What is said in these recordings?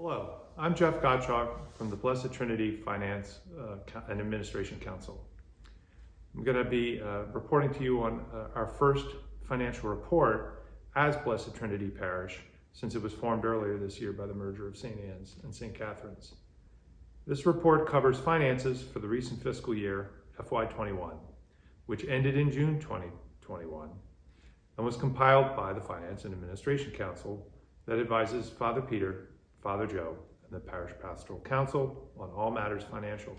Hello, I'm Jeff Gottschalk from the Blessed Trinity Finance and Administration Council. I'm going to be reporting to you on our first financial report as Blessed Trinity Parish since it was formed earlier this year by the merger of St. Anne's and St. Catherine's. This report covers finances for the recent fiscal year FY21, which ended in June 2021 and was compiled by the Finance and Administration Council that advises Father Peter, Father Joe, and the Parish Pastoral Council on all matters financial.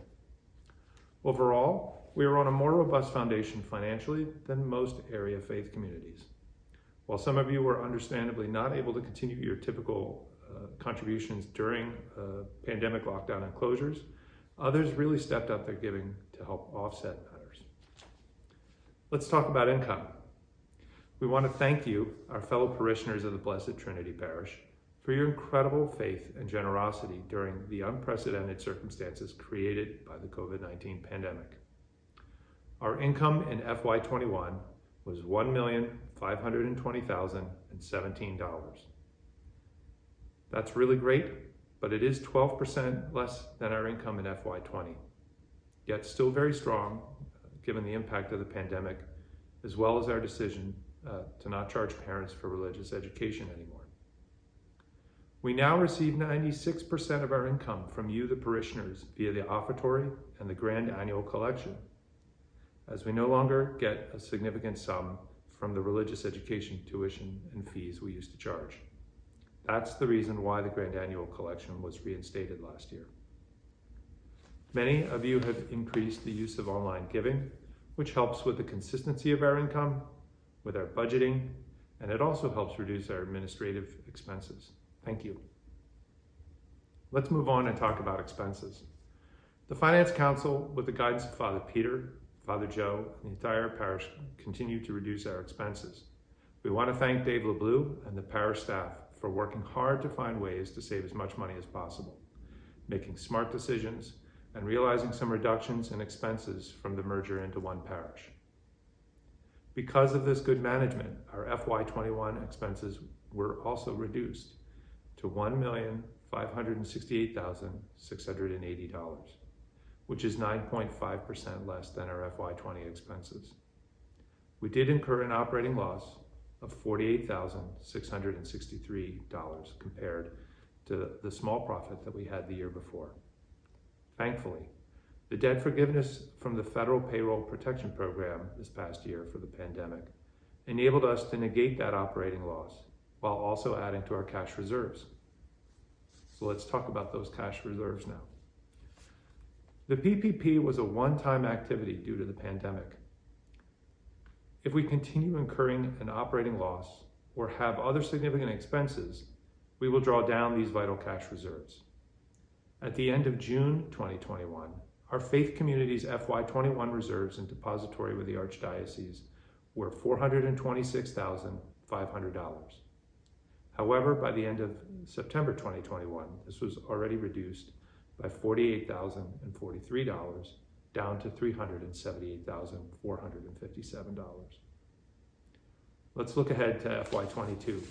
Overall, we are on a more robust foundation financially than most area faith communities. While some of you were understandably not able to continue your typical contributions during pandemic lockdown and closures, others really stepped up their giving to help offset matters. Let's talk about income. We want to thank you, our fellow parishioners of the Blessed Trinity Parish, for your incredible faith and generosity during the unprecedented circumstances created by the COVID-19 pandemic. Our income in FY21 was $1,520,017. That's really great, but it is 12% less than our income in FY20, yet still very strong given the impact of the pandemic, as well as our decision to not charge parents for religious education anymore. We now receive 96% of our income from you, the parishioners, via the offertory and the grand annual collection, as we no longer get a significant sum from the religious education tuition and fees we used to charge. That's the reason why the grand annual collection was reinstated last year. Many of you have increased the use of online giving, which helps with the consistency of our income, with our budgeting, and it also helps reduce our administrative expenses. Thank you. Let's move on and talk about expenses. The Finance Council, with the guidance of Father Peter, Father Joe, and the entire parish, continue to reduce our expenses. We want to thank Dave LeBlue and the parish staff for working hard to find ways to save as much money as possible, making smart decisions, and realizing some reductions in expenses from the merger into one parish. Because of this good management, our FY21 expenses were also reduced to $1,568,680, which is 9.5% less than our FY20 expenses. We did incur an operating loss of $48,663 compared to the small profit that we had the year before. Thankfully, the debt forgiveness from the Federal Payroll Protection Program this past year for the pandemic enabled us to negate that operating loss while also adding to our cash reserves. So let's talk about those cash reserves now. The PPP was a one-time activity due to the pandemic. If we continue incurring an operating loss or have other significant expenses, we will draw down these vital cash reserves. At the end of June 2021, our faith community's FY21 reserves and depository with the Archdiocese were $426,500. However, by the end of September 2021, this was already reduced by $48,043, down to $378,457. Let's look ahead to FY22.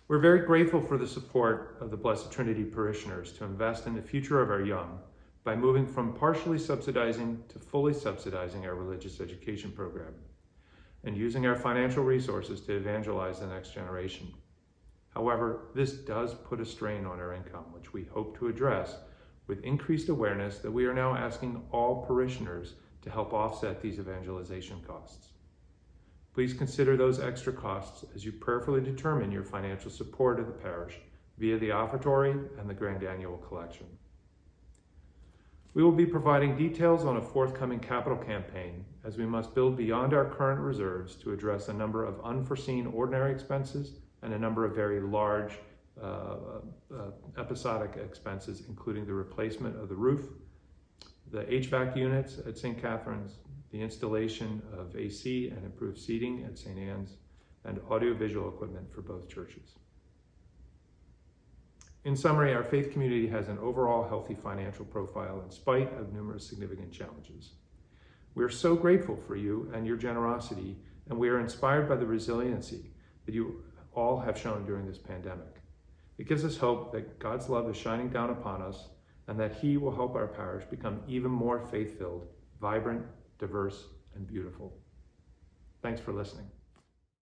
We're very grateful for the support of the Blessed Trinity parishioners to invest in the future of our young by moving from partially subsidizing to fully subsidizing our religious education program and using our financial resources to evangelize the next generation. However, this does put a strain on our income, which we hope to address with increased awareness that we are now asking all parishioners to help offset these evangelization costs. Please consider those extra costs as you prayerfully determine your financial support of the parish via the offertory and the grand annual collection. We will be providing details on a forthcoming capital campaign as we must build beyond our current reserves to address a number of unforeseen ordinary expenses and a number of very large episodic expenses, including the replacement of the roof, the HVAC units at St. Catherine's, the installation of AC and improved seating at St. Anne's, and audiovisual equipment for both churches. In summary, our faith community has an overall healthy financial profile in spite of numerous significant challenges. We are so grateful for you and your generosity, and we are inspired by the resiliency that you all have shown during this pandemic. It gives us hope that God's love is shining down upon us and that He will help our parish become even more faith-filled, vibrant, diverse, and beautiful. Thanks for listening.